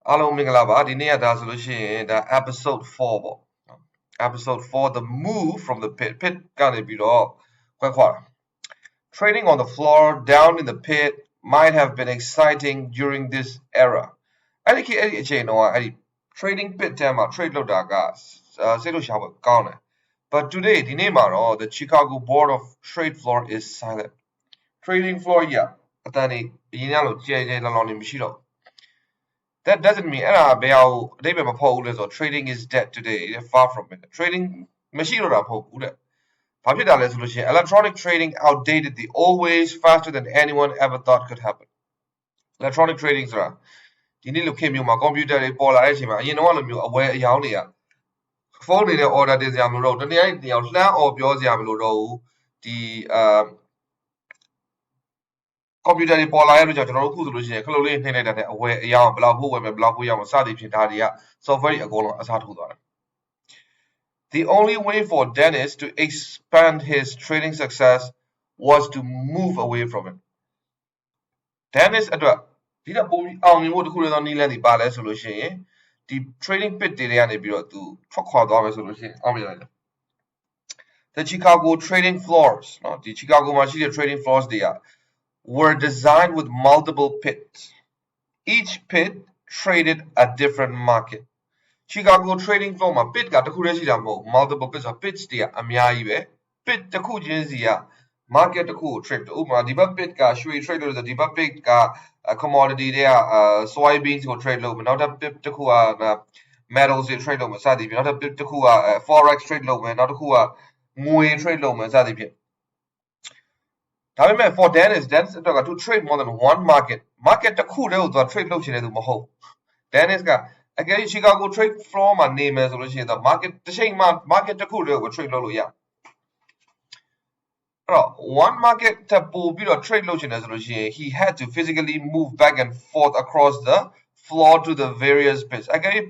အားလုံးမင်္ဂလာပါဒီနေ့ကဒါဆိုလို့ရှိရင်ဒါ episode 4ပေါ့ episode 4 the move from the pit ကနေပြီးတော့ခွဲခွာတာ trading on the floor down in the pit might have been exciting during this era အဲ့ဒီအချိန်တော့အဲ့ဒီ trading pit ထဲမှာ trade လုပ်တာကစိတ်လို့ရှာဖို့ကောင်းတယ် but today ဒီနေ့မှာတော့ the Chicago Board of Trade Floor is silent trading floor ကြီးအတန်နေအရင်ကလိုကြဲကြဲလောင်လောင်နေမရှိတော့ That doesn't mean အဲ့ဒါဘယ်အောင်အဓိပ္ပာယ်မဖော်ဘူးလဲဆိုတော့ trading is dead today far from it trading မရှိတော့တာမဟုတ်ဘူးတဲ့ဘာဖြစ်တာလဲဆိုလို့ရှိရင် electronic trading outdated the old ways faster than anyone ever thought could happen electronic trading ဆိုတာဒီနေ့လိုခေတ်မျိုးမှာ computer တွေပေါ်လာတဲ့အချိန်မှာအရင်တော့လိုမျိုးအဝယ်အယောင်းတွေကဖုန်းတွေနဲ့ order တင်စရာမလိုတော့တနည်းအားဖြင့်လှမ်းအော်ပြောစရာမလိုတော့ဘူးဒီcomputer တွေပေါ်လာရလို့ကြောင့်ကျွန်တော်တို့ခုဆိုလို့ရှိရင်ခလုတ်လေးနှိမ့်လိုက်တာနဲ့အဝယ်အယောင်းဘယ်လောက်ဖို့ဝယ်မယ်ဘယ်လောက်ဖို့ရမယ်စသည်ဖြင့်ဒါတွေက software တွေအကုန်လုံးအစားထိုးသွားတယ် The only way for Dennis to expand his trading success was to move away from it Dennis အတွက်ဒီတော့ပုံပြီးအောင်မြင်ဖို့တခုတည်းသောနည်းလမ်းဒီပါလဲဆိုလို့ရှိရင်ဒီ trading pit တွေကနေပြီးတော့သူထွက်ခွာသွားမယ်ဆိုလို့ရှိရင်အောင်မြင်လိုက်တယ် The Chicago trading floors เนาะဒီ Chicago မှာရှိတဲ့ trading floors တွေကwere designed with multiple pits. Each pit traded a different market. Chicago trading floor မှာ pit ကတစ်ခုတည်းရှိတာမဟုတ် multiple pits ဆို pits တွေကအများကြီးပဲ pit တစ်ခုချင်းစီက market တစ်ခုကို trade ဥပမာဒီဘက် pit ကရွှေ trade လို့ဆိုဒီဘက် pit က commodity တွေက soybeans ကို trade လုပ်မယ်နောက်ထပ် pit တစ်ခုက metals တွေ trade လုပ်မယ်စသည်ဖြင့်နောက်ထပ် pit တစ်ခုက forex trade လုပ်မယ်နောက်တစ်ခုကငွေ trade လုပ်မယ်စသည်ဖြင့်ဒါပေမဲ့ for Dennis အတွက်က to trade more than one market တစ်ခုတည်းကိုသူက trade လုပ်ချင်တဲ့သူမဟုတ် Dennis ကအကယ်၍ Chicago trade floor မှာနေမယ်ဆိုလို့ရှိရင်သူ market တစ်ချိန်မှာ market တစ်ခုတည်းကို trade လုပ်လို့ရအဲ့တော့ one market တက်ပို့ပြီးတော့ trade လုပ်ချင်တယ်ဆိုလို့ရှိရင် he had to physically move back and forth across the floor to the various pits အကယ်၍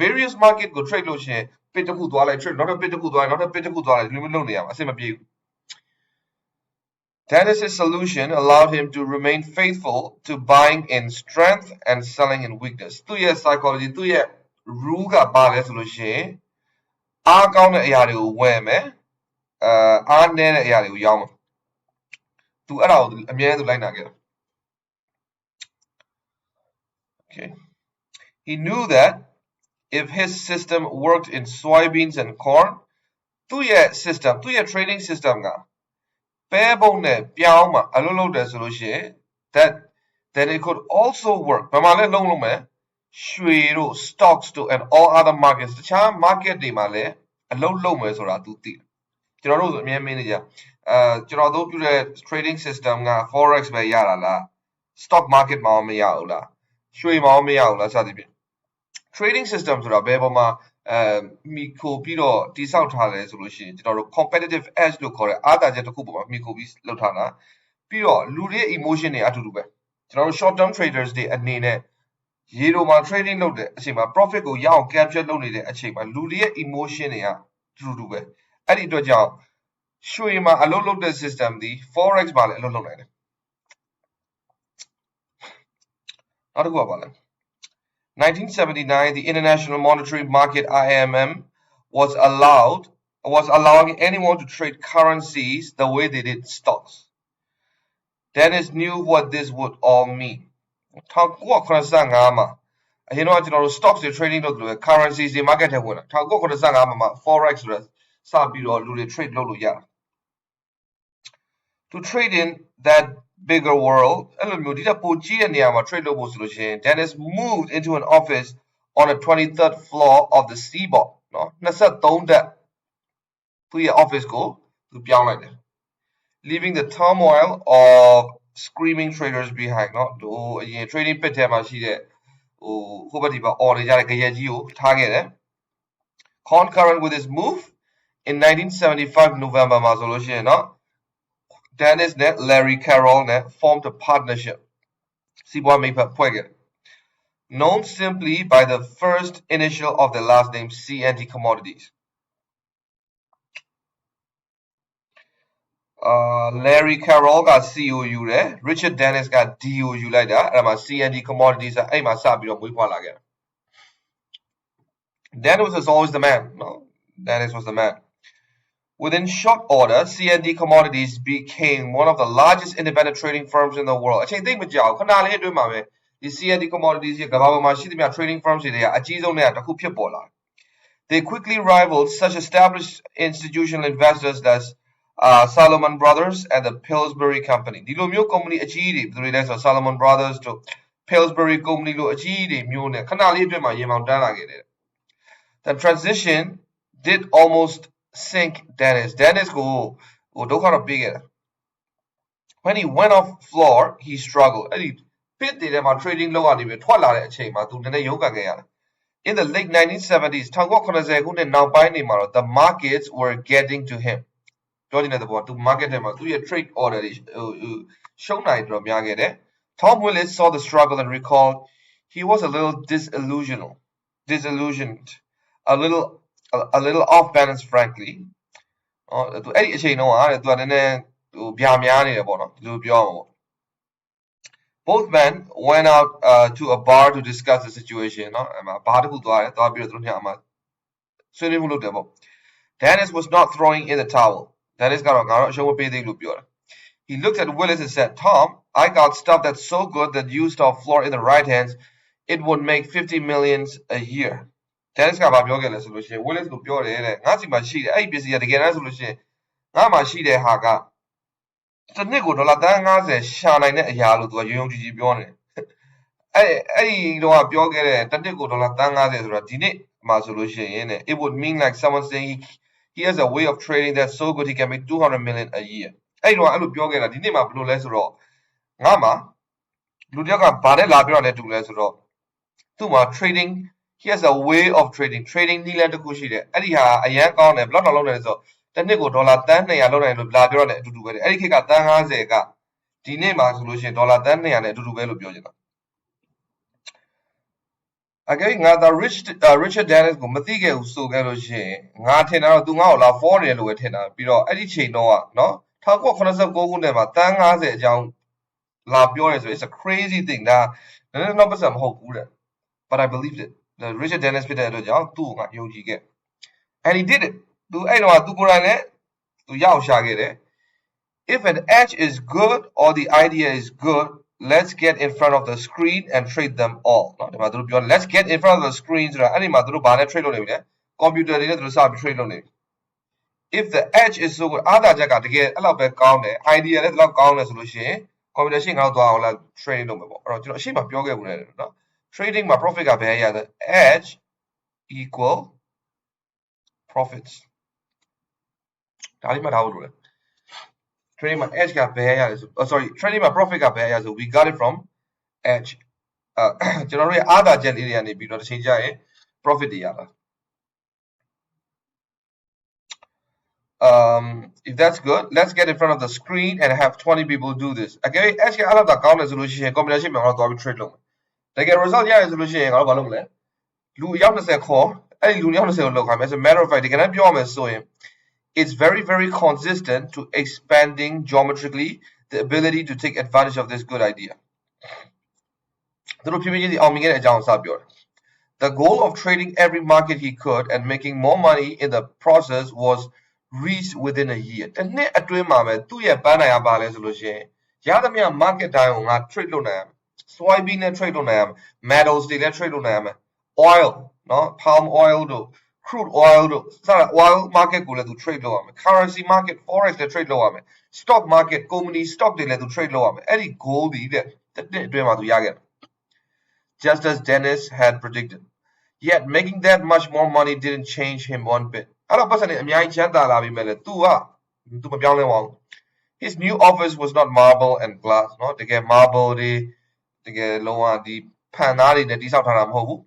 various market ကို trade လုပ်ချင် pit တစ်ခုသွားလိုက် trade နောက်ထပ် pit တစ်ခုသွားလိုက်နောက်ထပ် pit တစ်ခုသွားလိုက်ဒီလိုမျိုးလုပ်နေရမှာအဆင်မပြေဘူးDennis's solution allowed him to remain faithful to buying in strength and selling in weakness. သူ့ရဲ့ psychology သူ့ရဲ့ rule ကဘာလဲဆိုလို့ရှိရင်အားကောင်းတဲ့အရာတွေကိုဝယ်မယ်အားနည်းတဲ့အရာတွေကိုရောင်းမယ်သူအဲ့ဒါကိုအမြဲတမ်းလိုက်နာခဲ့တယ် Okay he knew that if his system worked in soybeans and corn သူ့ရဲ့ system သူ့ရဲ့ trading system ကပဲပုံနဲ့ပြောင်းမှာအလုပ်လုပ်တယ်ဆိုလို့ရှိရင် that it could also work ဘာမှလည်းလုံးမယ်ရွှေတို့ stocks တို့ and all other markets တခြား market တွေမှာလည်းအလုပ်လုပ်မယ်ဆိုတာသူသိတယ်ကျွန်တော်တို့အမြဲမင်းနေကြကျွန်တော်တို့ပြုတဲ့ trading system က forex ပဲရတာလား stock market မှာမရဘူးလားရွှေမှာမရဘူးလားစသဖြင့် trading system ဆိုတာဘယ်ပေါ်မှာမိခိုပြီးတော့တိစောက်ထားလဲဆိုလို့ရှိရင်ကျွန်တော်တို့ competitive edge လို့ခေါ်တဲ့အားသာချက်တစ်ခုပေါ်မှာမိခိုပြီးလောက်ထားတာပြီးတော့လူတွေရဲ့ emotion တွေအတူတူပဲကျွန်တော်တို့ short term traders တွေအနေနဲ့ရေတိုမှာ trading လုပ်တဲ့အချိန်မှာ profit ကိုရအောင် capture လုပ်နေတဲ့အချိန်မှာလူတွေရဲ့ emotion တွေကအတူတူပဲအဲ့ဒီအတွက်ကြောင့်ရွှေမှာအလုပ်လုပ်တဲ့ system ဒီ forex မှာလည်းအလုပ်လုပ်နိုင်တယ်နောက်တစ်ခုကပါလဲ1979, the International Monetary Market (IMM) was allowing anyone to trade currencies the way they did stocks. Dennis knew what this would all mean. 1985မှာအရင်တော့ကျွန်တော်တို့ stocks တွေ trading လုပ်တယ်လို့ currencies တွေ market ထဲဝင်လာ1985မှာ forex ဆိုတာစပြီးတော့လူတွေ trade လုပ်လို့ရတာ To trade in that bigger world အဲ့လိုမျိုးဒီထက်ပိုကြီးတဲ့နေရာမှာ trade လုပ်ဖို့ဆိုလို့ရှိရင် Dennis moved into an office on the 23rd floor of the Seaboard เนาะ23တက်သူ့ရဲ့ office ကိုသူပြောင်းလိုက်တယ် leaving the turmoil of screaming traders behind เนาะဟိုအရင် trading pit ထဲမှာရှိတဲ့ဟိုဘက်ဒီဘက် order နေကြတဲ့ကြရက်ကြီးကိုထားခဲ့တယ် concurrent with his move in 1975 November မှာဆိုလို့ရှိရင်เนาะDennis နဲ့ Larry Carroll နဲ့ formed a partnership စီးပွားမိတ်ဖက်ဖွဲ့ခဲ့တယ် known simply by the first initial of the last name CN Commodities Larry Carroll က COU တယ် Richard Dennis က DOU လိုက်တာအဲ့ဒါမှာ CN Commodities အဲ့မှာစပြီးတော့မွေးဖွားလာခဲ့တာ Dennis was always the man no Dennis was the man Within short order, CN Commodities became one of the largest independent trading firms in the world. အချိန်သိမကြောက်ခဏလေးအတွင်းမှာပဲဒီ CN Commodities ရဲ့ကမ္ဘာပေါ်မှာရှိသမျှ trading firms တွေကအကြီးဆုံးတွေကတစ်ခုဖြစ်ပေါ်လာတယ် They quickly rivaled such established institutional investors as Salomon Brothers and the Pillsbury Company. ဒီလိုမျိုး company အကြီးတွေဘယ်လိုလဲဆိုတော့ Salomon Brothers တို့ Pillsbury Company လို့အကြီးတွေမျိုးနဲ့ခဏလေးအတွင်းမှာရေမောင်တန်းလာခဲ့တယ် The transition did almost sink Dennis. Dennis ကိုဒုက္ခတော့ပေးခဲ့တာ When he went off floor, he struggled. အဲ့ဒီ pit တွေထဲမှာ trading လုပ်ရနေပြီထွက်လာတဲ့အချိန်မှာသူနည်းနည်းရုန်းကန်ခဲ့ရတယ် In the late 1970s, 1980ခုနှစ်နောက်ပိုင်းတွေမှာတော့ the markets were getting to him. ပြောနေတဲ့သဘောသူ market ထဲမှာသူရဲ့ trade order တွေရှုံးနိုင်တော့များခဲ့တယ် Tom Willis saw the struggle and recalled he was a little disillusioned, a little off balance, frankly. သူအဲ့ဒီအချိန်တုန်းကသူကနည်းနည်းဗျာများနေတယ်ပေါ့နော်ဒီလိုပြောအောင်ပေါ့ Both men went out to a bar to discuss the situation เนาะအဲ့မှာဘာတစ်ခုသွားတယ်သွားပြီးတော့သူတို့ညအမှာဆွေးနွေးမှုလုပ်တယ်ပေါ့ Dennis was not throwing in the towel Dennis ကတော့ငါတော့အရှုံးမပေးသေးလို့ပြောတာ He looked at Willis and said Tom I got stuff that's so good that used off floor in the right hands it would make 50 millions a year Dennis ကဘာပြောခဲ့လဲဆိုလို့ရှိရင် Willis ကိုပြောတယ်တဲ့ငါစီမှာရှိတယ်အဲ့ဒီပစ္စည်းကတကယ်တမ်းဆိုလို့ရှိရင်ငါမှာရှိတဲ့ဟာကတစ်နှစ်ကိုဒေါ်လာ50ရှာနိုင်တဲ့အရာလို့သူကရုံကြည်ပြောနေတယ်အဲ့ဒီတော့ပြောခဲ့တဲ့တစ်နှစ်ကိုဒေါ်လာ50ဆိုတာဒီနေ့မှာဆိုလို့ရှိရင်တဲ့ it would mean like someone saying he has a way of trading that's so good he can make 200 million a year အဲ့တော့အဲ့လိုပြောခဲ့တာဒီနေ့မှာဘယ်လိုလဲဆိုတော့ငါမှာလူတယောက်ကဘာနဲ့လာပြောတာလဲတူလဲဆိုတော့သူ့မှာ trading he has a way of trading နည်းလမ်းတစ်ခုရှိတယ်အဲ့ဒီဟာအရန်ကောင်းတယ်ဘယ်လောက်လောက်လဲဆိုတော့တစ်နှစ်ကိုဒေါ်လာ200လောက်နိုင်လို့လာပြောတယ်အတူတူပဲအဲ့ဒီခေတ်က50ကဒီနေ့မှာဆိုလို့ရှိရင်ဒေါ်လာ200နဲ့အတူတူပဲလို့ပြောချင်တာ Okay ငါသာ Richard Dennis ကိုမသိခဲ့ဘူးဆိုခဲ့လို့ရှိရင်ငါထင်တာတော့သူငါ့ကိုလာ for တယ်လို့ပဲထင်တာပြီးတော့အဲ့ဒီချိန်တော့เนาะ1989ခုနှစ်မှာ50အကြောင်းလာပြောတယ်ဆိုရင် it's a crazy thing ဒါနည်းနည်းတော့ပတ်စံမဟုတ်ဘူးတဲ့ but I believed it the Richard Dennis ဖြစ်တဲ့အတွက်ကြောင့်သူ့ကိုငါယုံကြည်ခဲ့ and he did it သူအဲ့တော့သူကိုယ်တိုင်လည်းသူရအောင်ရှာခဲ့တယ် if an edge is good or the idea is good let's get in front of the screen and trade them all เนาะဒီမှာသူတို့ပြော let's get in front of the screen ဆိုတာအဲ့ဒီမှာသူတို့ဘာနဲ့ trade လုပ်နေပြီလဲ computer တွေနဲ့သူတို့စပြီး trade လုပ်နေပြီ if the edge is so good အားသာချက်ကတကယ်အဲ့လောက်ပဲကောင်းတယ် idea လည်းဒီလောက်ကောင်းတယ်ဆိုလို့ရှိရင် computer ရှင်းငါတို့သွားအောင်လား trade လုပ်မယ်ပေါ့အဲ့တော့ကျွန်တော်အရှိမပြောခဲ့ဘူးလေเนาะ trading မှာ profit ကဘယ်ရလဲ edge equal profits ဒါလေးမှတ်ထားဖို့လိုတယ် trading မှာ edge ကဘယ်ရလဲဆို sorry tradingမှာ profit ကဘယ်ရလဲဆို we got it from edge ကျွန်တော်တို့ရဲ့အားသာချက်လေးတွေကနေပြီးတော့တစ်ချိန်ကြာရင် profit တွေရတာif that's good let's get in front of the screen and have 20 people do this အကယ်၍ edge ကအဲ့လောက်သာကောင်းတယ်ဆိုလို့ရှိရင် computer ရှင်းမှာငါတို့သွားပြီး trade လုပ်မယ်တကယ် result ရတယ်ဆိုလို့ရှိရင်ငါတို့ဘာလုပ်မလဲလူအယောက်20ခေါ်အဲ့ဒီလူအယောက်20ကိုလောက်ခိုင်းမယ် as a matter of fact တကယ်တမ်းပြောရမယ်ဆိုရင် it's very very consistent to expanding geometrically the ability to take advantage of this good idea သူတို့ဖြည်းဖြည်းချင်းအောင်မြင်ခဲ့တဲ့အကြောင်းစပြောတယ် the goal of trading every market he could and making more money in the process was reached within a year တစ်နှစ်အတွင်းမှာပဲသူ့ရဲ့ပန်းနိုင်ရပါလဲဆိုလို့ရှိရင်ရသမျှ market တိုင်းကိုငါ trade လုပ်နိုင်ရမယ် soybean နဲ့ trade လုပ်နိုင်ရမယ် metals တွေနဲ့ trade လုပ်နိုင်ရမယ် oil เนาะ palm oil တို့ crude oil တို့စတဲ့ oil market ကိုလည်းသူ trade လုပ်ရမယ် currency market forex လည်း trade လုပ်ရမယ် stock market company stock တွေလည်းသူ trade လုပ်ရမယ်အဲ့ဒီ goal ဒီတဲ့တစ်နှစ်အတွင်းမှာသူရခဲ့တယ် just as Dennis had predicted yet making that much more money didn't change him one bit အဲ့တော့ပတ်စံနေအများကြီးချမ်းသာလာပြီမဲ့လေသူမပြောင်းလဲပါဘူး his new office was not marble and glass เนาะတကယ် marble တွေတကယ်လုံးဝဒီဖန်သားတွေနဲ့တိစောက်ထားတာမဟုတ်ဘူး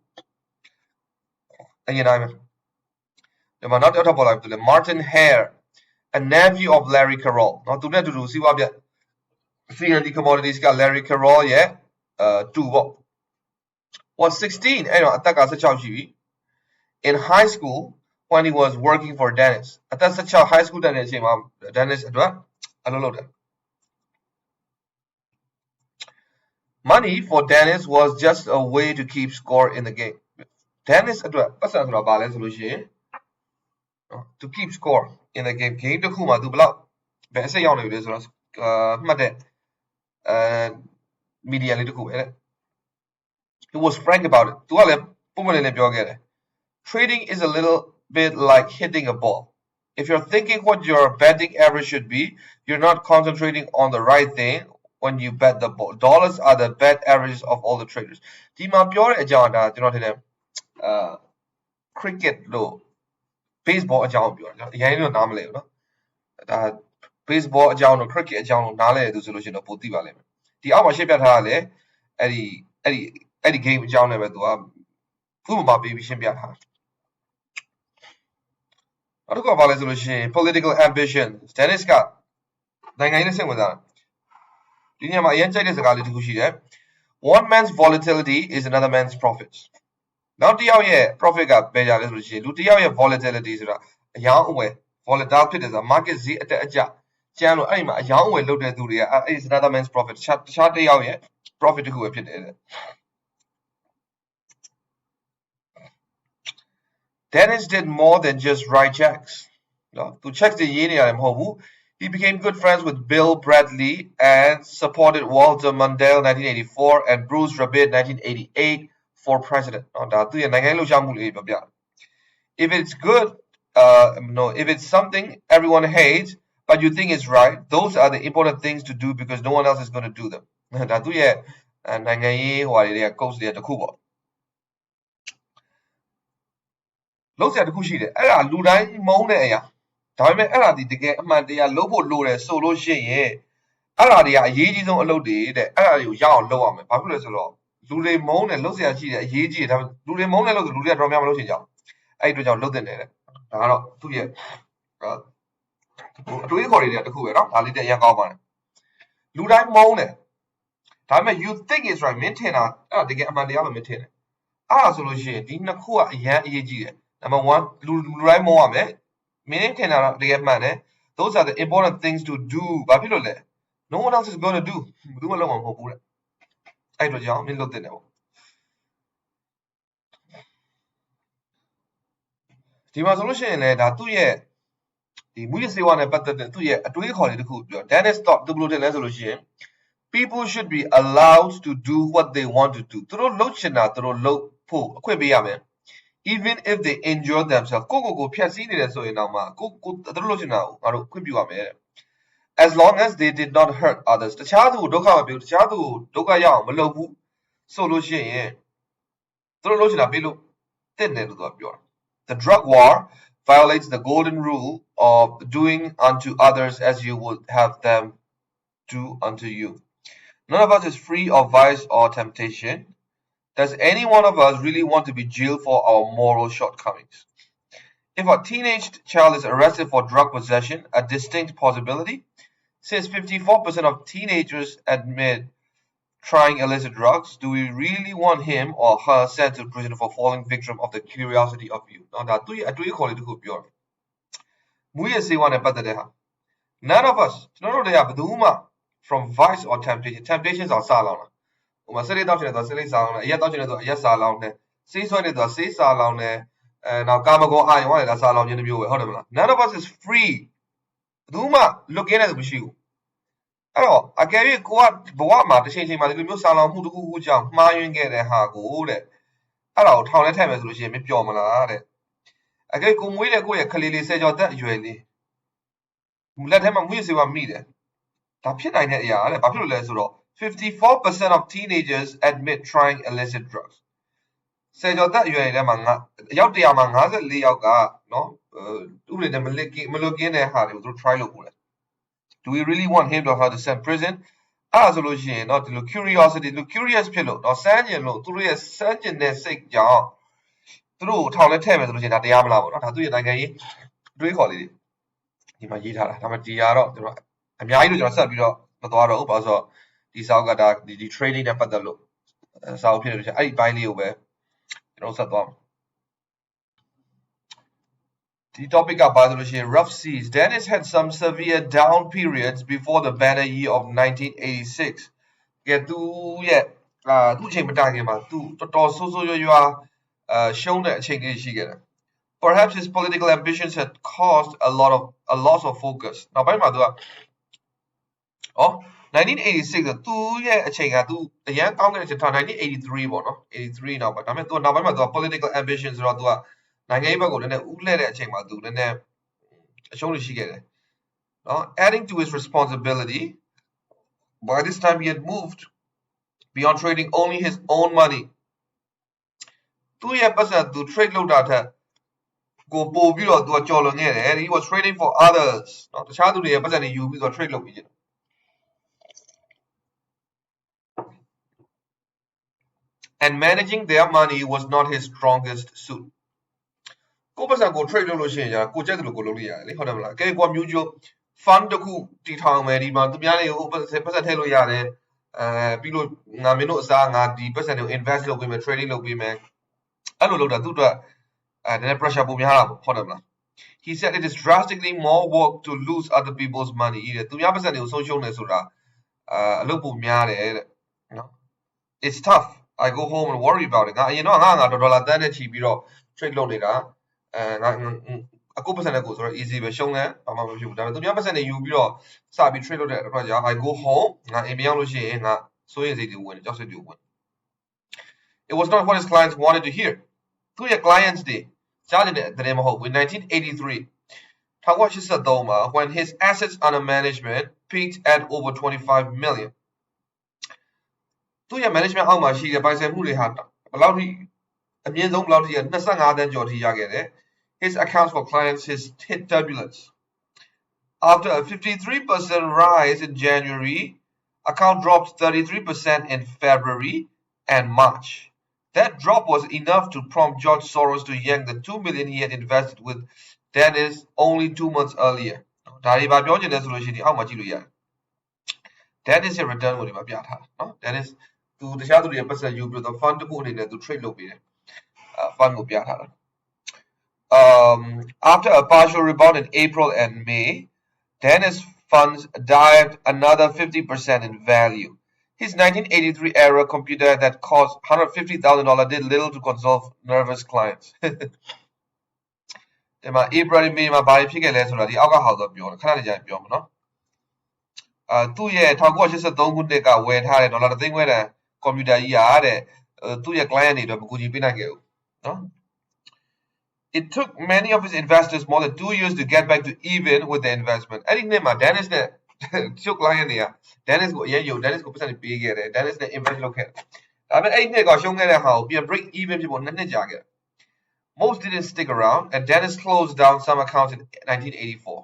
အရင်တိုင်းပဲဒီမှာနောက်တစ်ထောက်ပေါ်လာပြီလေ Martin Hare a nephew of Larry Carroll เนาะသူနဲ့အတူတူစီးပွားပြ CN Commodities က Larry Carroll ရဲ့တူပေါ့ was 16အဲ့တော့အသက်က16ရှိပြီ in high school when he was working for Dennis အသက်16 high school တက်နေတဲ့အချိန်မှာ Dennis အတွက် Money for Dennis was just a way to keep score in the game. Dennis အတွက်ပတ်စံဆိုတာဘာလဲဆိုလို့ရှိရင် to keep score in the game တစ်ခုမှာသူဘယ်လောက်ဘယ်အဆင့်ရောက်နေပြီလဲဆိုတော့မှတ်တဲ့media လေးတစ်ခုပဲတဲ့ He was frank about it သူကလည်းပုံမှန်လေးပြောခဲ့တယ် Trading is a little bit like hitting a ball. If you're thinking what your betting average should be, you're not concentrating on the right thing when you bet the ball. Dollars are the bet averages of all the traders. ဒီမှာပြောတဲ့အကြောင်းဒါကျွန်တော်ထင်တယ် cricket လို့ baseball အကြောင်းပြောတာအရင်တော့နားမလဲဘူးเนาะဒါ baseball အကြောင်းတို့ cricket အကြောင်းတို့နားလဲတယ်ဆိုလို့ရှိရင်တော့ပိုသိပါလိမ့်မယ်ဒီအောက်မှာရှင်းပြထားတာလေအဲ့ဒီ game အကြောင်းနဲ့ပဲသူကဥပမာပေးပြီးရှင်းပြထားတာနောက်တစ်ခုကဘာလဲဆိုလို့ရှိရင် political ambition Dennis ကနိုင်ငံရေးနဲ့စိတ်ဝင်စားတာဒီနေရာမှာအရင်ကြိုက်တဲ့စကားလေးတစ်ခုရှိတယ် one man's volatility is another man's profits နောက်တစ်ယောက်ရဲ့ profit ကဘယ်ကြလဲဆိုလို့ရှိရင်လူတစ်ယောက်ရဲ့ volatility ဆိုတာအယောင်းအဝယ် volatile ဖြစ်တယ်ဆိုတာ market ဈေးအတက်အကျကျန်းလို့အဲ့ဒီမှာအယောင်းအဝယ်လုပ်တဲ့သူတွေကအဲ့ is another man's profit တခြားတစ်ယောက်ရဲ့ profit တစ်ခုပဲဖြစ်တယ်တဲ့ Dennis did more than just write checks နော်သူ checks တွေရေးနေရတယ်မဟုတ်ဘူး He became good friends with Bill Bradley and supported Walter Mondale 1984 and Bruce Rabbitt 1988 for president နော်ဒါသူရဲ့နိုင်ငံရေးလှုပ်ရှားမှုလေးပြောပြ If it's good if it's something everyone hates but you think is right those are the important things to do because no one else is going to do them ဒါသူရဲ့နိုင်ငံရေးဟိုဟာတွေက coach တွေတစ်ခုပေါ့လုံးစရာတစ်ခုရှိတယ်အဲ့ဒါလူတိုင်းမုန်းတဲ့အရာဒါပေမဲ့အဲ့ဒါဒီတကယ်အမှန်တရားလုပ်ဖို့လိုတယ်ဆိုလို့ရှိရင်အဲ့ဒါတွေကအရေးကြီးဆုံးအလုပ်တွေတဲ့အဲ့ဒါတွေကိုရအောင်လုပ်ရမယ်ဘာဖြစ်လို့လဲဆိုတော့လူတွေမုန်းတယ်လုပ်စရာရှိတယ်အရေးကြီးတယ်ဒါပေမဲ့လူတွေမုန်းတယ်လို့လူတွေကတော့များမလုပ်ချင်ကြဘူးအဲ့ဒီအတွက်ကြောင့်လုပ်တဲ့တယ်ဒါကတော့သူ့ရဲ့အတွေးခေါ်တွေကတစ်ခုပဲเนาะဒါလေးတက်ရန်ကောင်းပါတယ်လူတိုင်းမုန်းတယ်ဒါပေမဲ့ you think is right မင်းထင်တာအဲ့ဒါတကယ်အမှန်တရားလို့မင်းထင်တယ်အဲ့ဒါဆိုလို့ရှိရင်ဒီနှစ်ခုကအရန်အရေးကြီးတယ် Number 1လူတိုင်းမုန်းရမယ်မင်းထင်တာတော့တကယ်မှန်တယ် Those are the important things to do ဘာဖြစ်လို့လဲ No one else is going to do ဘယ်သူမှလုပ်မှာမဟုတ်ဘူးတဲ့အဲ့တော့ကြောင့်မင်းလုပ်တဲ့တယ်ပေါ့ဒီမှာဆိုလို့ရှိရင်လည်းဒါသူ့ရဲ့ဒီမူရစေဝါနဲ့ပတ်သက်တဲ့သူ့ရဲ့အတွေးခေါ်လေးတစ်ခုပြော Dennis thought သူဘယ်လိုထင်လဲဆိုလို့ရှိရင် People should be allowed to do what they want to do သူတို့လုပ်ချင်တာသူတို့လုပ်ဖို့အခွင့်ပေးရမယ်Even if they injure themselves ကိုဖြတ်စည်းနေတယ်ဆိုရင်တော့မှကိုသူတို့လုပ်ချင်တာကိုငါတို့ခွင့်ပြုရမယ် As long as they did not hurt others တခြားသူကိုဒုက္ခမပေးဘူးတခြားသူကိုဒုက္ခရအောင်မလုပ်ဘူးဆိုလို့ရှိရင်သူတို့လုပ်ချင်တာပေးလို့တင့်တယ်လို့သူကပြောတာ The drug war violates the golden rule of doing unto others as you would have them do unto you. None of us is free of vice or temptation. Does any one of us really want to be jailed for our moral shortcomings? If a teenage child is arrested for drug possession, a distinct possibility, since 54% of teenagers admit trying illicit drugs, do we really want him or her sent to prison for falling victim of the curiosity of youth? Now, that do you call it a good pure? Muye se wane patate ha. None of us, no de ya baduma from vice or temptation. Temptations are salona. Uma sele taw chine to sele salona, ayat taw chine to ayat salona ne. Sei swa ne to sei salona ne. Now kama ko ayon wa ne da salona nyin myo we,ဟုတ်တယ်မလား? None of us is free. Baduma look in at theမရှိဘူး အဲ့တော့အကယ်၍ကိုကဘဝမှာတစ်ချိန်ချိန်မှာဒီလိုမျိုးဆာလောင်မှုတစ်ခုခုကြောင့်မှားယွင်းခဲ့တဲ့ဟာကိုတဲ့အဲ့ဒါကိုထောင်ထဲထည့်မယ်ဆိုလို့ရှိရင်မပြောမလားတဲ့အကယ်ကိုမွေးတဲ့ကိုယ့်ရဲ့ခလေးလေးဆယ်ကျော်သက်အရွယ်လေးလက်ထဲမှာမွေးစေပါမိတယ်ဒါဖြစ်နိုင်တဲ့အရာတဲ့ဘာဖြစ်လို့လဲဆိုတော့ 54% of teenagers admit trying illicit drugs ဆယ်ကျော်သက်အရွယ်ထဲမှာအယောက်100မှာ54ယောက်ကနော်ဥပဒေနဲ့မလွတ်ကင်းတဲ့ဟာတွေကိုသူတို့ try လုပ်ပို့တယ်Do we really want him or her to send prison? အဲ့ဒါဆိုလို့ရှိရင်เนาะဒီလို curiosity ဒီလို curious ဖြစ်လို့เนาะစမ်းကျင်လို့သူတို့ရဲ့စမ်းကျင်တဲ့စိတ်ကြောင့်သူတို့ထောင်ထဲထည့်မယ်ဆိုလို့ရှိရင်ဒါတရားမလားပေါ့เนาะဒါသူရဲ့နိုင်ငံရေးတွေးခေါ်လေးတွေဒီမှာရေးထားတာဒါမှဒီဟာတော့ကျွန်တော်အများကြီးလို့ကျွန်တော်ဆက်ပြီးတော့မသွားတော့ဘူးဘာလို့ဆိုတော့ဒီစာအုပ်ကဒါဒီ training နဲ့ပတ်သက်လို့စာအုပ်ဖြစ်နေလို့ရှိရင်အဲ့ဒီဘိုင်းလေးကိုပဲကျွန်တော်ဆက်သွား The topic of rough seas. Dennis had some severe down periods before the banner year of 1986. Get to tu chain matagima, tu so shown that change. Perhaps his political ambitions had caused a loss of focus. Now, by my 1986 သူ့ရဲ့အချိန်ကသူအရန်ကောင်းတဲ့အချိန်ထား1983ပေါ့နော်83နောက်ပါဒါပေမဲ့သူနောက်ပိုင်းမှာသူက political ambition ဆိုတော့သူကနိုင်ငံရေးဘက်ကိုနည်းနည်းဦးလှည့်တဲ့အချိန်မှာသူနည်းနည်းအရှုံးတွေရှိခဲ့တယ်နော် adding to his responsibility by this time he had moved beyond trading only his own money သူ့ရဲ့ပတ်စံသူ trade လုပ်တာထက်ကိုပို့ပြီးတော့သူကကြော်လွန်ခဲ့တယ် he was trading for others နော်တခြားသူတွေရဲ့ပတ်စံတွေယူပြီးတော့ trade လုပ်ပြီးတယ်and managing their money was not his strongest suit ကိုပတ်စံကို trade လုပ်လို့ရှိရင်ကိုကြက်တယ်လို့ကိုလုပ်လို့ရတယ်လေဟုတ်တယ်မလားကဲကိုမျိုးချို fund တစ်ခုတည်ထောင်မယ်ဒီမှာသူများတွေကိုပတ်စံထည့်လို့ရတယ်ပြီးလို့ငါမင်းတို့အစားငါဒီပတ်စံတွေကို invest လုပ်ပေးမယ် trading လုပ်ပေးမယ်အဲ့လိုလုပ်တာသူ့အတွက်နည်းနည်း pressure ပိုများတာပေါ့ဟုတ်တယ်မလား he said it is drastically more work to lose other people's money တဲ့သူများပတ်စံတွေကိုဆုံးရှုံးတယ်ဆိုတာအလုပ်ပိုများတယ်တဲ့နော် it's tough I go home and worry about it ငါအရင်တော့ငါဒေါ်လာတန်းနဲ့ချီပြီးတော့ trade လုပ်နေတာငါအခုပတ်စံနဲ့ကိုဆိုတော့ easy ပဲရှုံးတယ်ဘာမှမဖြစ်ဘူးဒါပေမဲ့သူများပတ်စံတွေယူပြီးတော့စပြီး trade လုပ်တဲ့အတွက်ကြောင့် I go home ငါအိမ်မရောက်လို့ရှိရင်ငါစိုးရိမ်စိတ်တွေဝင်ကြောက်စိတ်တွေဝင် It was not what his clients wanted to hear သူ့ရဲ့ clients တွေကြားနေတဲ့သတင်းမဟုတ်ဘူး in 1983 1983မှာ when his assets under management peaked at over 25 million သူ့ရဲ့ management အောက်မှာရှိတဲ့ပိုင်ဆိုင်မှုတွေဟာဘယ်လောက်ထိအမြင့်ဆုံးဘယ်လောက်ထိ25သန်းကျော်ထိရခဲ့တယ် His accounts for clients hit turbulence. After a 53% rise in January, account dropped 33% in February and March. That drop was enough to prompt George Soros to yank the $2 million he had invested with Dennis only 2 months earlier. ဒါတွေပါပြောချင်တယ်ဆိုလို့ရှိရင်အောက်မှာကြည့်လို့ရတယ် Dennis ရဲ့ return ကိုဒီမှာပြထားတာနော် Dennis သူတခြားသူတွေပတ်စံယူပြီးတော့ fund တစ်ခုအနေနဲ့သူ trade လုပ်ပေးတယ် fund ကိုပြထားတာAfter a partial rebound in April and May, Dennis funds dived another 50% in value. His 1983-era computer that cost $150,000 did little to console nervous clients. ဒီမှာ April and May မှာဘာဖြစ်ခဲ့လဲဆိုတာဒီအောက်ကဟောတော့ပြောတယ်ခဏနေကြာပြောမှာနော်သူ့ရဲ့1983ခုနှစ်ကဝယ်ထားတဲ့ဒေါ်လာ3သိန်းခွဲတန်ကွန်ပျူတာကြီးရာတဲ့သူ့ရဲ့ client တွေတော့မကူညီပေးနိုင်ခဲ့ဘူးနော်It took many of his investors more than 2 years to get back to even with the investment. အဲ့ဒီနှစ်မှာ Dennis နဲ့ချုပ် client တွေက Dennis ကိုအရင်ယူ Dennis ကိုပတ်စံတွေပေးခဲ့တယ် Dennis နဲ့ invest လုပ်ခဲ့တယ်ဒါပေမဲ့အဲ့ဒီနှစ်ကရှုံးခဲ့တဲ့ဟာကိုပြန် break even ဖြစ်ဖို့2နှစ်ကြာခဲ့တယ် Most didn't stick around and Dennis closed down some accounts in 1984.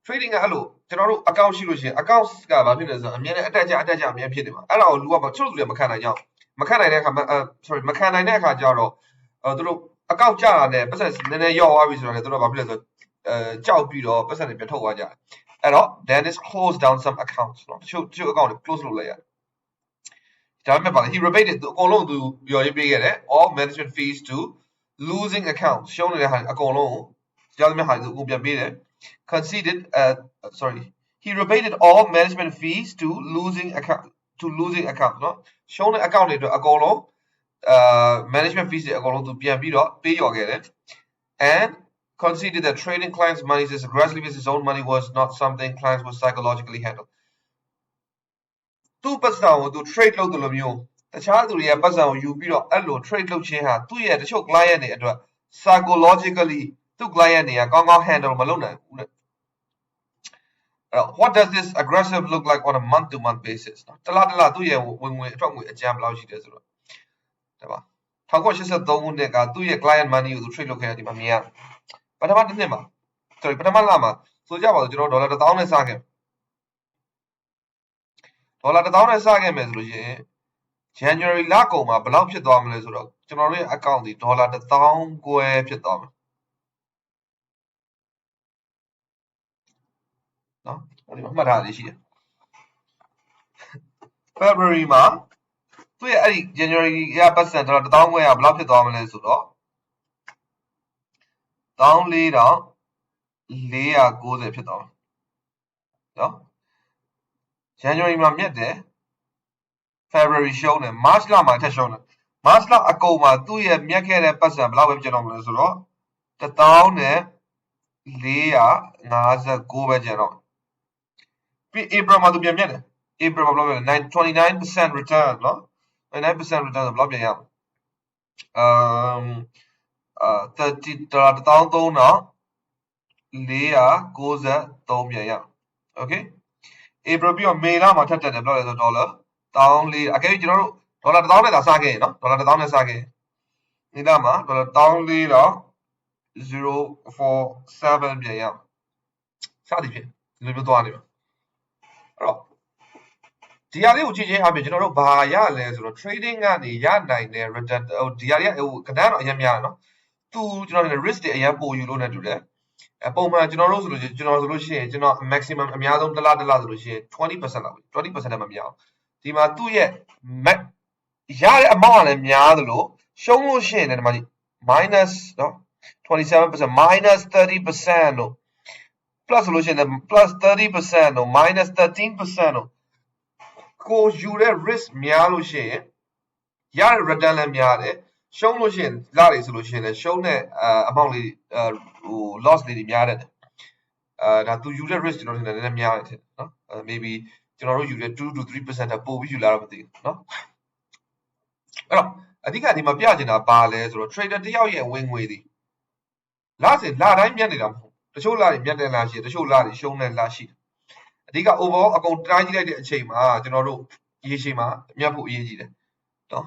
Trading ကအဲ့လိုကျွန်တော်တို့ account ရှိလို့ရှိရင် account ကဘာဖြစ်လဲဆိုတော့အမြဲတမ်းအတက်ကြအမြဲဖြစ်နေမှာအဲ့ဒါကိုလူကချုပ်လူတွေမခံနိုင်ကြအောင်မခံနိုင်တဲ့အခါမခံနိုင်တဲ့အခါကျတော့သူတို့အကောက်ကြတာနဲ့ပတ်စံနည်းနည်းရော့သွားပြီဆိုတော့လေသူတို့ဘာဖြစ်လဲဆိုကြောက်ပြီးတော့ပတ်စံတွေပြန်ထုတ်သွားကြတယ်အဲ့တော့ Dennis closed down some accounts နော်တချို့ account တွေ close လုပ်လိုက်ရတယ်ဒါပေမဲ့ပါ he rebated အကုန်လုံးသူလျော်ရေးပေးခဲ့တယ် all management fees to losing accounts ရှုံးနေတဲ့ဟာအကုန်လုံးကြားသမျှဟာသူအကုန်ပြန်ပေးတယ် he rebated all management fees to losing account နော်ရှုံးတဲ့ account တွေအတွက်အကုန်လုံးmanagement fees တွေအကုန်လုံးသူပြန်ပြီးတော့ပေးလျော်ခဲ့တယ် and conceded that trading clients' money as aggressively as his own money was not something clients would psychologically handle သူ့ပတ်စံကိုသူ trade လုပ်တယ်လို့မျိုးတခြားသူတွေကပတ်စံကိုယူပြီးတော့အဲ့လို trade လုပ်ခြင်းဟာသူ့ရဲ့တချို့ client တွေအတွက် psychologically သူ့ client တွေကကောင်းကောင်း handle မလုပ်နိုင်ဘူးတဲ့what does this aggressive look like on a month to month basis တလားသူ့ရဲ့ဝင်ငွေအထွက်ငွေအကြမ်းဘယ်လောက်ရှိတယ်ဆိုတော့对吧1983ခုနှစ်ကသူ့ရဲ့ client money ကိုသူ trade လုပ်ခဲ့တယ်ဒီမှာမြင်ရပထမတစ်နှစ်မှာ sorry ပထမလမှာဆိုကြပါတော့ကျွန်တော်ဒေါ်လာ1000နဲ့စခဲ့ဒေါ်လာ1000နဲ့စခဲ့မယ်ဆိုလို့ရှိရင် January လကုန်မှာဘယ်လောက်ဖြစ်သွားမလဲဆိုတော့ကျွန်တော်တို့ရဲ့ account ဒီဒေါ်လာ1000ကျွဲဖြစ်သွားမယ်နော်ဒီမှာမှတ်ထားလေးရှိတယ် February မှာသူ့ရဲ့အဲ့ဒီ January ရပတ်စံတော့1000ခွဲကဘယ်လောက်ဖြစ်သွားမလဲဆိုတော့14000 490ဖြစ်သွားမယ်နော် January မှာမြတ်တယ် February ရှုံးတယ် March လမှာထက်ရှုံးတယ် March လအကုန်မှာသူ့ရဲ့မြတ်ခဲ့တဲ့ပတ်စံဘယ်လောက်ပဲကျန်တော့မလဲဆိုတော့1459ပဲကျန်တော့ပြီး April မှာသူပြန်မြတ်တယ် April မှာဘယ်လောက်ပြန်လဲ29% return နော် 29% return ဆိုဘယ်လောက်ပြန်ရမလဲ$13,493ပြန်ရ Okay April ပြီးတော့ May လမှာထပ်တက်တယ်ဘယ်လောက်လဲဆိုတော့$1,400အကယ်၍ကျွန်တော်တို့ဒေါ်လာ1000နဲ့သာစခဲ့ရင်နော်ဒေါ်လာ1000နဲ့စခဲ့ရင်ဒီလမှာဒေါ်လာ$1,400.047ပြန်ရစသည်ဖြင့်ဒီလိုမျိုးသွားနေမှာအဲ့တော့ဒီဟာလေးကိုကြည့်ချင်းအပြင်ကျွန်တော်တို့ဘာရလဲဆိုတော့ trading ကနေရနိုင်တဲ့ return ဒီဟာလေးကဏ္ဍတော့အရင်များတယ်နော်သူကျွန်တော်တို့ risk တွေအရင်ပို့ယူလို့နဲ့တူတယ်ပုံမှန်ကျွန်တော်တို့ဆိုလို့ကျွန်တော်ဆိုလို့ရှိရင်ကျွန်တော် maximum အများဆုံးတစ်လဆိုလို့ရှိရင် 20% လောက်ပဲ 20% နဲ့မများဘူးဒီမှာသူ့ရဲ့ ရတဲ့ amount ကလည်းများသလိုရှုံးလို့ရှိရင်လည်းဒီမှာ minus နော် 27% minus 30% တို့ plus ဆိုလို့ရှိရင် plus 30% တို့ minus 13% တို့ကိုယူတဲ့ risk များလို့ရှိရင်ရတဲ့ return လည်းများတယ်ရှုံးလို့ရှိရင်လတွေဆိုလို့ရှိရင်လည်းရှုံးတဲ့ amount လေးloss လေးတွေများတယ်ဒါသူယူတဲ့ risk ကျွန်တော်ထင်တယ်နည်းနည်းများတယ်ထင်နော် maybe ကျွန်တော်တို့ယူတဲ့2 to 3% တက်ပို့ပြီးယူလာတော့မသိဘူးနော်အဲ့တော့အဓိကဒီမှာပြချင်တာဘာလဲဆိုတော့ trader တယောက်ရဲ့ဝင်ငွေသည်လတိုင်းမြတ်နေတာမဟုတ်တချို့လတွေမြတ်တဲ့လရှိတယ်တချို့လတွေရှုံးတဲ့လရှိတယ်အဓိက overall အကုန်တိုင်းကြည့်လိုက်တဲ့အချိန်မှာကျွန်တော်တို့ရေရှည်မှာမြတ်ဖို့အရေးကြီးတယ်နော်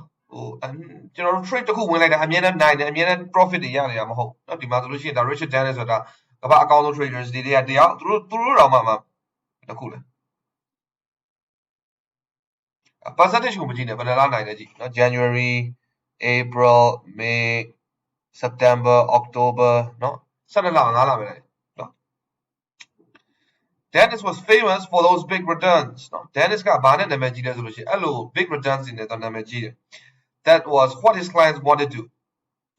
ကျွန်တော်တို့ trade တစ်ခုဝင်လိုက်တာအမြဲတမ်းနိုင်တယ်အမြဲတမ်း profit တွေရနေတာမဟုတ်နော်ဒီမှာဆိုလို့ရှိရင်ဒါ Richard Dennis ဆိုတာကမ္ဘာအကောင်းဆုံး traders တွေတယောက်သူတို့တော့မှတစ်ခုလဲ percentage ကိုမကြည့်နဲ့ဘယ်နှလားနိုင်လဲကြည့်နော် January April May September October နော်12လ5လပဲလေနော် Dennis was famous for those big returns နော် Dennis ကဘာနဲ့နာမည်ကြီးလဲဆိုလို့ရှိရင်အဲ့လို big returns တွေနဲ့တော့နာမည်ကြီးတယ် that was what his clients wanted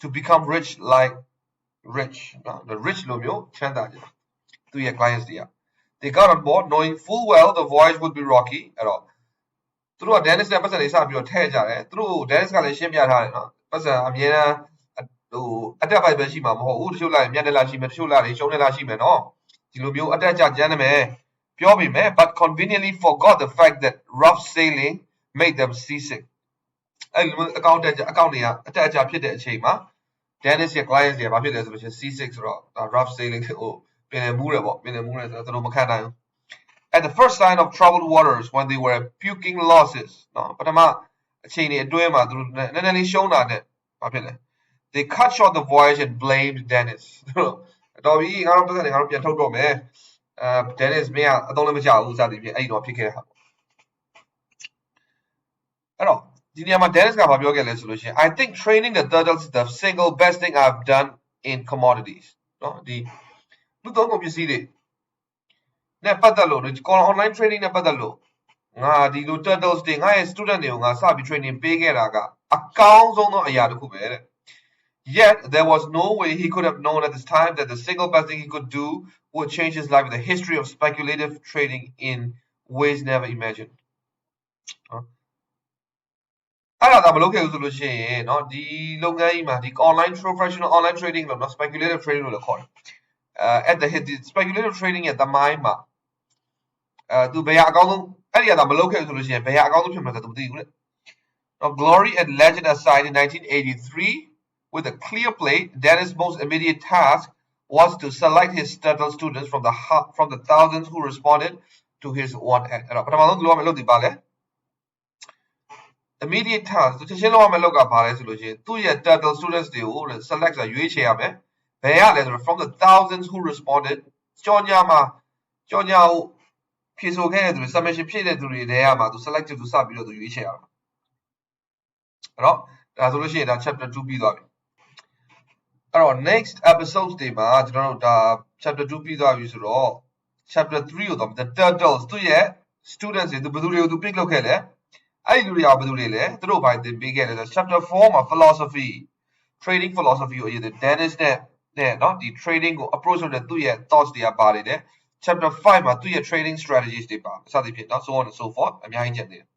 to become rich like rich နော် the rich လိုမျိုးချမ်းသာကြတယ်သူရဲ့ clients တွေက they got on board knowing full well the voyage would be rocky အဲ့တော့သူတို့က Dennis နဲ့ပတ်စံလေးစပြီးတော့ထည့်ကြတယ်သူတို့ Dennis ကလည်းရှင်းပြထားတယ်နော်ပတ်စံအမြဲတမ်းအတက်ပိုက်ပဲရှိမှာမဟုတ်ဘူးတချို့လာရင်မြတ်တဲ့လာရှိမယ်တချို့လာရင်ရှုံးတဲ့လာရှိမယ်နော်ဒီလိုမျိုးအတက်ကြကျန်းနေမယ်ပြောပြီးမယ် but conveniently forgot the fact that rough sailing made them seasick အဲ့လိုအကောင့်တွေကအတက်အကျဖြစ်တဲ့အချိန်မှာ Dennis ရဲ့ clients တွေဘာဖြစ်လဲဆိုလို့ရှိရင် seasick ဆိုတော့ rough sailing ကိုပင်လယ်မူးတယ်ပေါ့ပင်လယ်မူးတယ်ဆိုတော့သူတို့မခံနိုင်ဘူး at the first sign of troubled waters when they were puking losses နော်ပထမအချိန်တွေအတွင်းမှာသူတို့နည်းနည်းလေးရှုံးတာနဲ့ဘာဖြစ်လဲ they cut short the voyage and blamed Dennis တော်ပြီငါတို့ပတ်စံတွေငါတို့ပြန်ထုတ်တော့မယ်Dennis မင်းကအသုံးလည်းမချဘူးစသည်ဖြင့်အဲ့ဒီတော့ဖြစ်ခဲ့တဲ့ဟာအဲ့တော့ဒီနေရာမှာ Dennis ကဘာပြောခဲ့လဲဆိုလို့ရှိရင် I think training the turtles is the single best thing I've done in commodities နော်ဒီလူသုံးကုန်ပစ္စည်းတွေနဲ့ပတ်သက်လို့ online training နဲ့ပတ်သက်လို့ငါဒီလို turtles တွေငါရဲ့ student တွေကိုငါစပြီး training ပေးခဲ့တာကအကောင်းဆုံးသောအရာတစ်ခုပဲတဲ့ Yet there was no way he could have known at this time that the single best thing he could do would change his life with the history of speculative trading in ways never imagined. အဲ့ဒါမလုပ်ခဲ့ဘူးဆိုလို့ရှိရင်เนาะဒီလုပ်ငန်းကြီးမှာဒီ online professional online trading လို့เนาะ speculative trading လို့လည်းခေါ်တယ်at the speculative trading ရဲ့သမိုင်းမှာသူဘယ်ဟာအကောင်းဆုံးအဲ့ဒီကမလုပ်ခဲ့ဘူးဆိုလို့ရှိရင်ဘယ်ဟာအကောင်းဆုံးဖြစ်မှာလဲသူမသိဘူးလေ Now glory and legend aside in 1983 with a clear plate Dennis' most immediate task was to select his turtle students from the thousands who responded to his one ad အဲ့တော့ပထမဆုံးသူလုပ်ရမယ့်လုပ်ဒီပါလေ immediate task သူချက်ချင်းလုပ်ရမယ့်လုပ်ကဘာလဲဆိုလို့ရှိရင်သူ့ရဲ့ turtle students တွေကို select ဆိုရွေးချယ်ရမယ်ဘယ်ရလဲဆိုတော့ from the thousands who responded ကြော်ညာကိုဖြေဆိုခဲ့တဲ့သူတွေ submission ဖြည့်တဲ့သူတွေထဲမှာသူ select သူစပြီးတော့သူရွေးချယ်ရမှာအဲ့တော့ဒါဆိုလို့ရှိရင်ဒါ chapter 2ပြီးသွားပြီအဲ့တော့ next episode တွေမှာကျွန်တော်တို့ဒါ chapter 2ပြီးသွားပြီဆိုတော့ chapter 3ကိုတော့ the turtles သူရဲ့ students တွေသူဘယ်သူတွေကိုသူ pick လုပ်ခဲ့လဲအဲ့ဒီလူတွေကဘယ်သူတွေလဲသူတို့ဘာသင်ပေးခဲ့လဲဆို chapter 4မှာ philosophy trading philosophy ကိုအရေးတယ် Dennis နဲ့ နဲ့เนาะဒီ trading ကို approach လုပ်တဲ့သူ့ရဲ့ thoughts တွေကပါနေတယ် chapter 5မှာသူ့ရဲ့ trading strategies တွေပါစသဖြင့်เนาะ so on and so forth အများကြီးကျန်သေးတယ်